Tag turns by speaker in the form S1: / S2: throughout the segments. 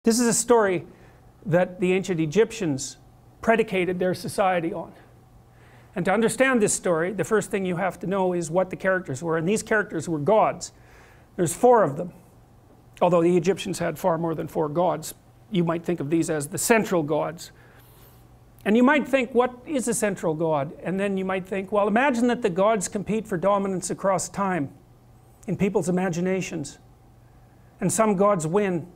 S1: This is a story that the ancient Egyptians predicated their society on. And to understand this story, the first thing you have to know is what the characters were. And these characters were gods. There's 4 of them. Although the Egyptians had far more than 4 gods. You might think of these as the central gods. And you might think, what is a central god? And then you might think, well, imagine that the gods compete for dominance across time in people's imaginations. And some gods win.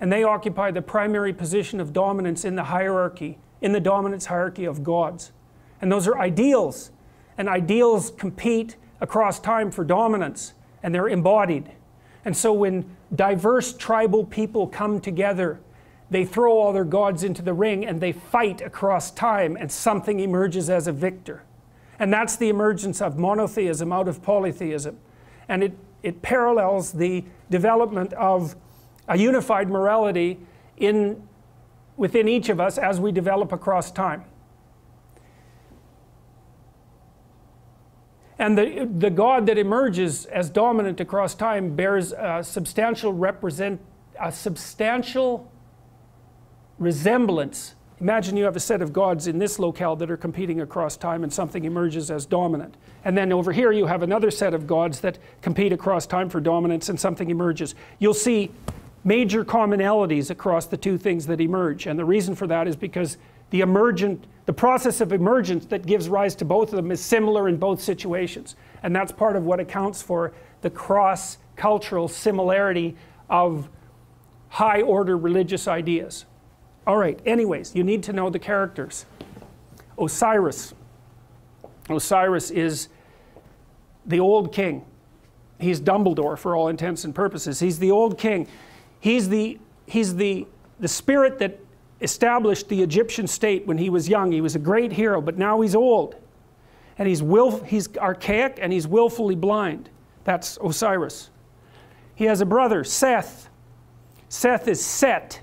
S1: And they occupy the primary position of dominance in the hierarchy, in the dominance hierarchy of gods. And those are ideals. And ideals compete across time for dominance. And they're embodied. And so when diverse tribal people come together, they throw all their gods into the ring and they fight across time, and something emerges as a victor. And that's the emergence of monotheism out of polytheism. And it parallels the development of a unified morality within each of us as we develop across time. And the God that emerges as dominant across time bears a substantial resemblance. Imagine you have a set of gods in this locale that are competing across time, and something emerges as dominant. And then over here you have another set of gods that compete across time for dominance, and something emerges. You'll see major commonalities across the 2 things that emerge. And the reason for that is because the process of emergence that gives rise to both of them is similar in both situations. And that's part of what accounts for the cross-cultural similarity of high-order religious ideas. All right, anyways, you need to know the characters. Osiris. Osiris is the old king. He's Dumbledore for all intents and purposes. He's the old king. He's the spirit that established the Egyptian state when he was young. He was a great hero, but now he's old. And he's archaic, and he's willfully blind. That's Osiris. He has a brother, Seth. Seth is Set.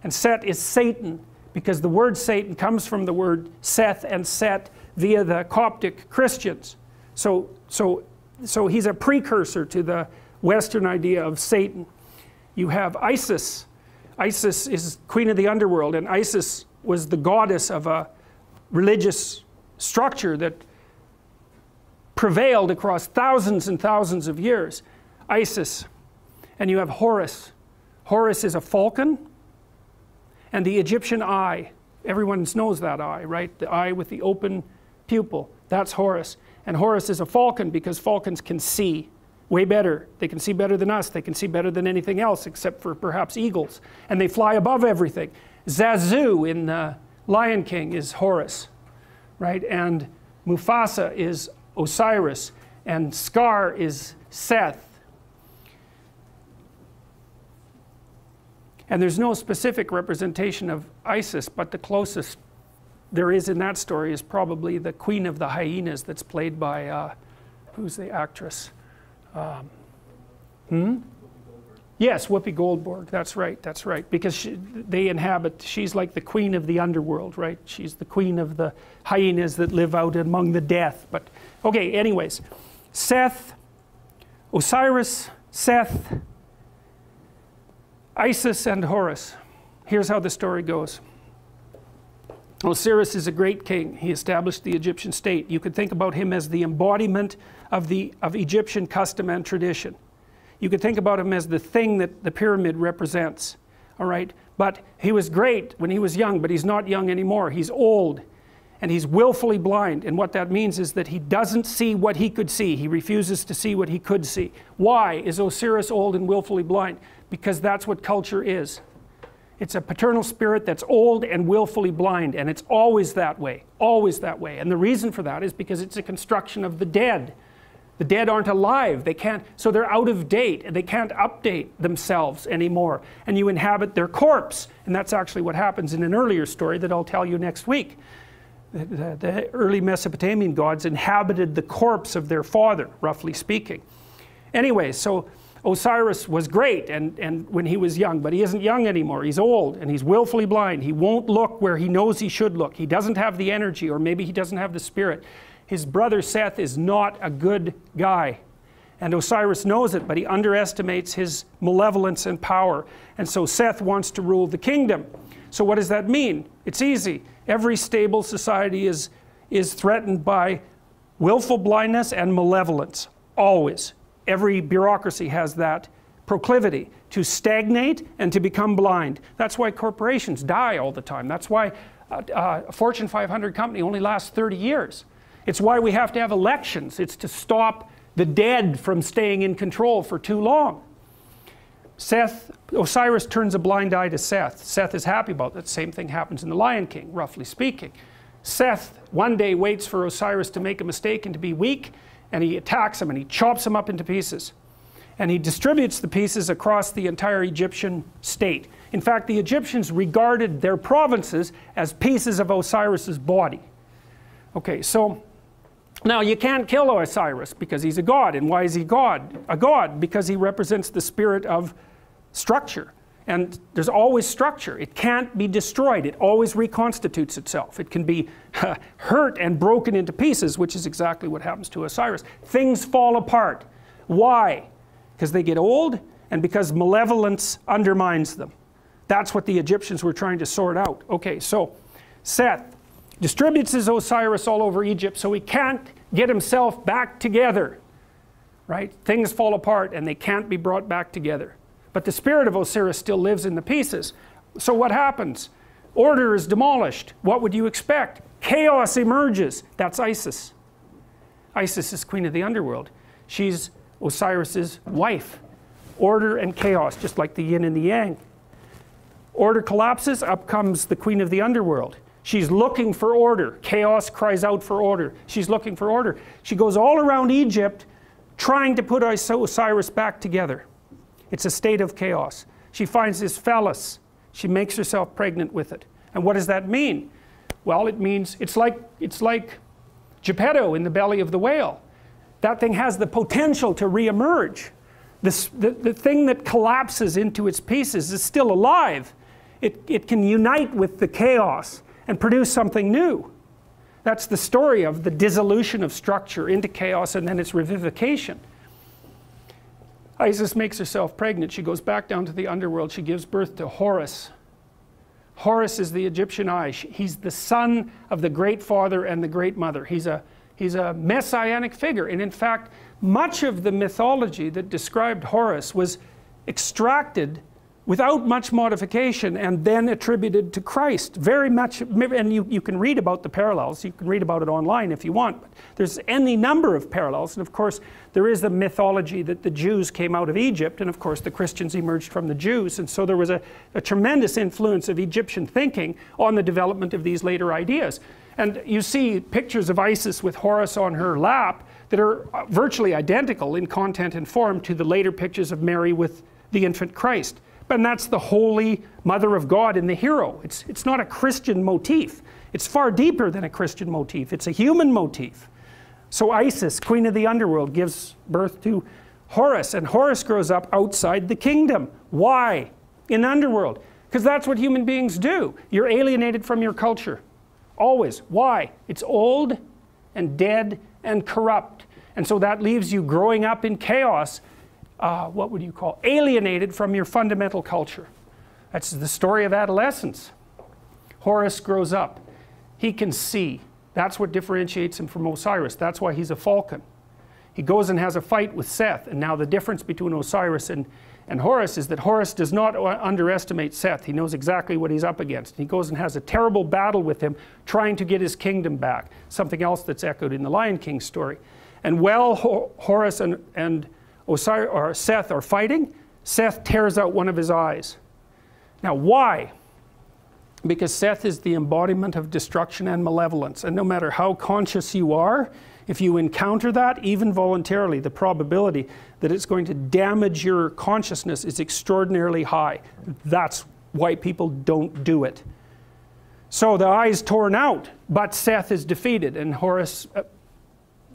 S1: And Set is Satan, because the word Satan comes from the word Seth and Set via the Coptic Christians. So he's a precursor to the Western idea of Satan. You have Isis. Isis is queen of the underworld, and Isis was the goddess of a religious structure that prevailed across thousands and thousands of years. Isis. And you have Horus. Horus is a falcon. And the Egyptian eye, everyone knows that eye, right? The eye with the open pupil, that's Horus. And Horus is a falcon because falcons can see way better. They can see better than us. They can see better than anything else except for perhaps eagles. And they fly above everything. Zazu in Lion King is Horus, right? And Mufasa is Osiris. And Scar is Seth. And there's no specific representation of Isis, but the closest there is in that story is probably the Queen of the Hyenas that's played by, who's the actress? Yes, Whoopi Goldberg, that's right, because she's like the queen of the underworld, right? She's the queen of the hyenas that live out among the death. But, okay, anyways, Seth, Osiris, Seth, Isis, and Horus. Here's how the story goes. Osiris is a great king. He established the Egyptian state. You could think about him as the embodiment of Egyptian custom and tradition. You could think about him as the thing that the pyramid represents. All right? But he was great when he was young, but he's not young anymore. He's old, and he's willfully blind. And what that means is that he doesn't see what he could see. He refuses to see what he could see. Why is Osiris old and willfully blind? Because that's what culture is. It's a paternal spirit that's old and willfully blind, and it's always that way, always that way. And the reason for that is because it's a construction of the dead. The dead aren't alive. They can't, so they're out of date, and they can't update themselves anymore. And you inhabit their corpse, and that's actually what happens in an earlier story that I'll tell you next week. The early Mesopotamian gods inhabited the corpse of their father, roughly speaking. Anyway, so Osiris was great and when he was young, but he isn't young anymore. He's old and he's willfully blind. He won't look where he knows he should look. He doesn't have the energy, or maybe he doesn't have the spirit. His brother Seth is not a good guy. And Osiris knows it, but he underestimates his malevolence and power. And so Seth wants to rule the kingdom. So what does that mean? It's easy. Every stable society is threatened by willful blindness and malevolence. Always. Every bureaucracy has that proclivity to stagnate and to become blind. That's why corporations die all the time. That's why a Fortune 500 company only lasts 30 years. It's why we have to have elections. It's to stop the dead from staying in control for too long. Osiris turns a blind eye to Seth. Seth is happy about that. Same thing happens in the Lion King, roughly speaking. Seth one day waits for Osiris to make a mistake and to be weak, and he attacks him and he chops him up into pieces. And he distributes the pieces across the entire Egyptian state. In fact, the Egyptians regarded their provinces as pieces of Osiris's body. Okay, so now you can't kill Osiris because he's a god. And why is he God? A god because he represents the spirit of structure. And there's always structure. It can't be destroyed. It always reconstitutes itself. It can be hurt and broken into pieces, which is exactly what happens to Osiris. Things fall apart. Why? Because they get old and because malevolence undermines them. That's what the Egyptians were trying to sort out. Okay, so Seth distributes his Osiris all over Egypt so he can't get himself back together. Right? Things fall apart and they can't be brought back together. But the spirit of Osiris still lives in the pieces. So what happens? Order is demolished. What would you expect? Chaos emerges. That's Isis. Isis is queen of the underworld. She's Osiris's wife. Order and chaos, just like the yin and the yang. Order collapses, up comes the queen of the underworld. She's looking for order. Chaos cries out for order. She's looking for order. She goes all around Egypt trying to put Osiris back together. It's a state of chaos. She finds this phallus. She makes herself pregnant with it. And what does that mean? Well, it means it's like Geppetto in the belly of the whale. That thing has the potential to reemerge. The thing that collapses into its pieces is still alive. It can unite with the chaos and produce something new. That's the story of the dissolution of structure into chaos and then its revivification. Isis makes herself pregnant. She goes back down to the underworld. She gives birth to Horus. Horus is the Egyptian eye. He's the son of the great father and the great mother. He's a messianic figure. And in fact, much of the mythology that described Horus was extracted without much modification and then attributed to Christ. Very much, and you can read about the parallels. You can read about it online if you want. But there's any number of parallels. And of course, there is the mythology that the Jews came out of Egypt. And of course, the Christians emerged from the Jews. And so there was a tremendous influence of Egyptian thinking on the development of these later ideas. And you see pictures of Isis with Horus on her lap that are virtually identical in content and form to the later pictures of Mary with the infant Christ. And that's the holy mother of God in the hero. It's not a Christian motif. It's far deeper than a Christian motif. It's a human motif. So Isis, queen of the underworld, gives birth to Horus. And Horus grows up outside the kingdom. Why? In the underworld. Because that's what human beings do. You're alienated from your culture. Always. Why? It's old and dead and corrupt. And so that leaves you growing up in chaos. What would you call? Alienated from your fundamental culture. That's the story of adolescence. Horus grows up. He can see. That's what differentiates him from Osiris. That's why he's a falcon. He goes and has a fight with Seth. And now the difference between Osiris and Horus is that Horus does not underestimate Seth. He knows exactly what he's up against. He goes and has a terrible battle with him, trying to get his kingdom back. Something else that's echoed in the Lion King story. And while Horus and Osiris or Seth are fighting, Seth tears out one of his eyes. Now why? Because Seth is the embodiment of destruction and malevolence, and no matter how conscious you are, if you encounter that, even voluntarily, the probability that it's going to damage your consciousness is extraordinarily high. That's why people don't do it. So the eye is torn out, but Seth is defeated, and Horus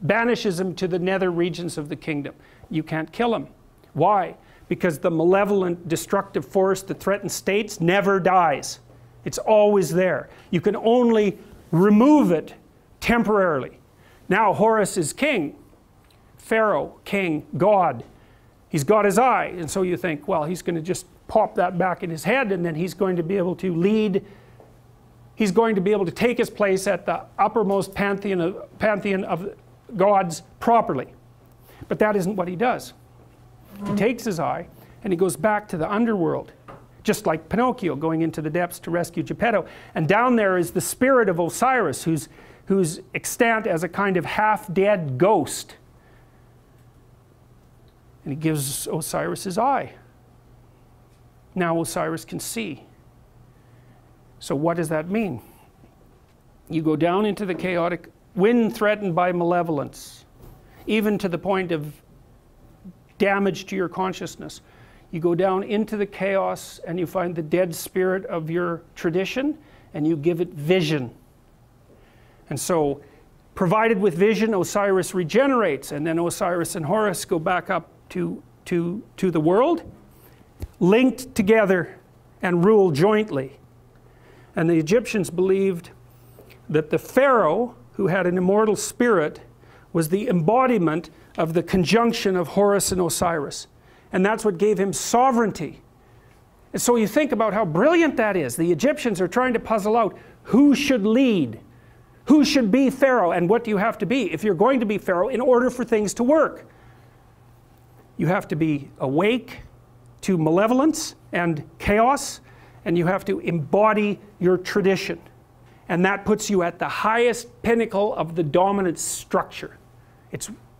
S1: banishes him to the nether regions of the kingdom. You can't kill him. Why? Because the malevolent, destructive force that threatens states never dies. It's always there. You can only remove it temporarily. Now Horus is king. Pharaoh, king, God. He's got his eye, and so you think, well, he's going to just pop that back in his head, and then he's going to be able to lead, he's going to be able to take his place at the uppermost pantheon of gods properly. But that isn't what he does. He takes his eye and he goes back to the underworld, just like Pinocchio going into the depths to rescue Geppetto. And down there is the spirit of Osiris, who's extant as a kind of half-dead ghost. And he gives Osiris his eye. Now Osiris can see. So what does that mean? You go down into the chaotic, when threatened by malevolence, even to the point of damage to your consciousness. You go down into the chaos and you find the dead spirit of your tradition and you give it vision. And so, provided with vision, Osiris regenerates, and then Osiris and Horus go back up to the world, linked together and rule jointly. And the Egyptians believed that the Pharaoh, who had an immortal spirit, was the embodiment of the conjunction of Horus and Osiris. And that's what gave him sovereignty. And so you think about how brilliant that is. The Egyptians are trying to puzzle out who should lead, who should be Pharaoh, and what do you have to be if you're going to be Pharaoh in order for things to work. You have to be awake to malevolence and chaos, and you have to embody your tradition. And that puts you at the highest pinnacle of the dominant structure.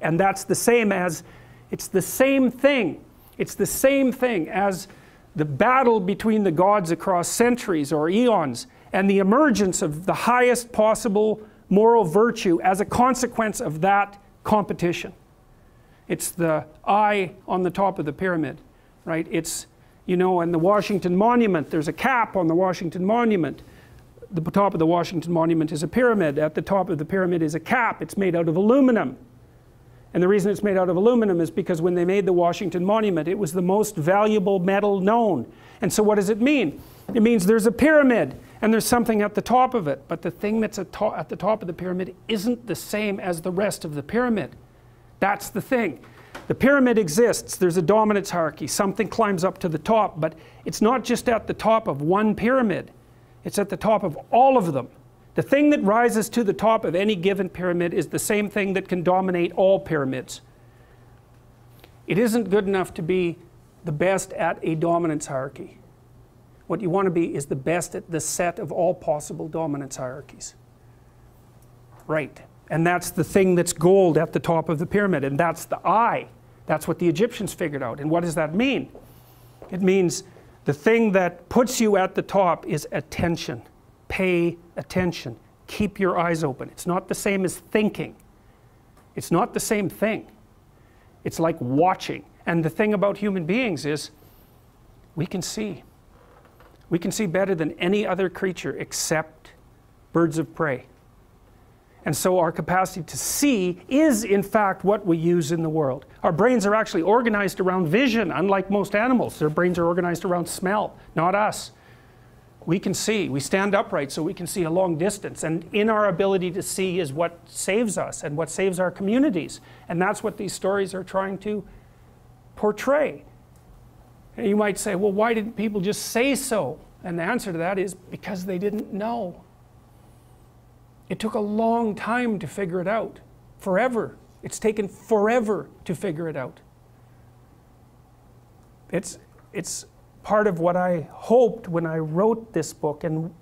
S1: And that's the same as, it's the same thing. It's the same thing as the battle between the gods across centuries or eons and the emergence of the highest possible moral virtue as a consequence of that competition. It's the eye on the top of the pyramid, right? It's, you know, in the Washington Monument, there's a cap on the Washington Monument. The top of the Washington Monument is a pyramid. At the top of the pyramid is a cap. It's made out of aluminum. And the reason it's made out of aluminum is because when they made the Washington Monument, it was the most valuable metal known. And so what does it mean? It means there's a pyramid and there's something at the top of it. But the thing that's at the top of the pyramid isn't the same as the rest of the pyramid. That's the thing. The pyramid exists. There's a dominance hierarchy. Something climbs up to the top. But it's not just at the top of one pyramid. It's at the top of all of them. The thing that rises to the top of any given pyramid is the same thing that can dominate all pyramids. It isn't good enough to be the best at a dominance hierarchy. What you want to be is the best at the set of all possible dominance hierarchies. Right. And that's the thing that's gold at the top of the pyramid. And that's the eye. That's what the Egyptians figured out. And what does that mean? It means the thing that puts you at the top is attention. Pay attention. Keep your eyes open. It's not the same as thinking. It's not the same thing. It's like watching. And the thing about human beings is we can see. We can see better than any other creature except birds of prey. And so our capacity to see is in fact what we use in the world. Our brains are actually organized around vision, unlike most animals. Their brains are organized around smell, not us. We can see. We stand upright so we can see a long distance. And in our ability to see is what saves us and what saves our communities. And that's what these stories are trying to portray. And you might say, well, why didn't people just say so? And the answer to that is because they didn't know. It took a long time to figure it out. Forever. It's taken forever to figure it out. It's part of what I hoped when I wrote this book, and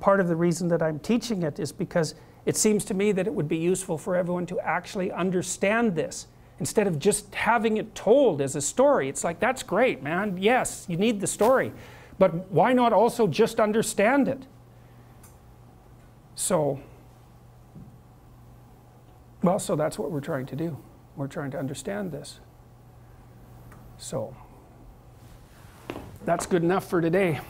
S1: part of the reason that I'm teaching it is because it seems to me that it would be useful for everyone to actually understand this instead of just having it told as a story. It's like, that's great, man. Yes, you need the story. But why not also just understand it? So that's what we're trying to do. We're trying to understand this. So that's good enough for today.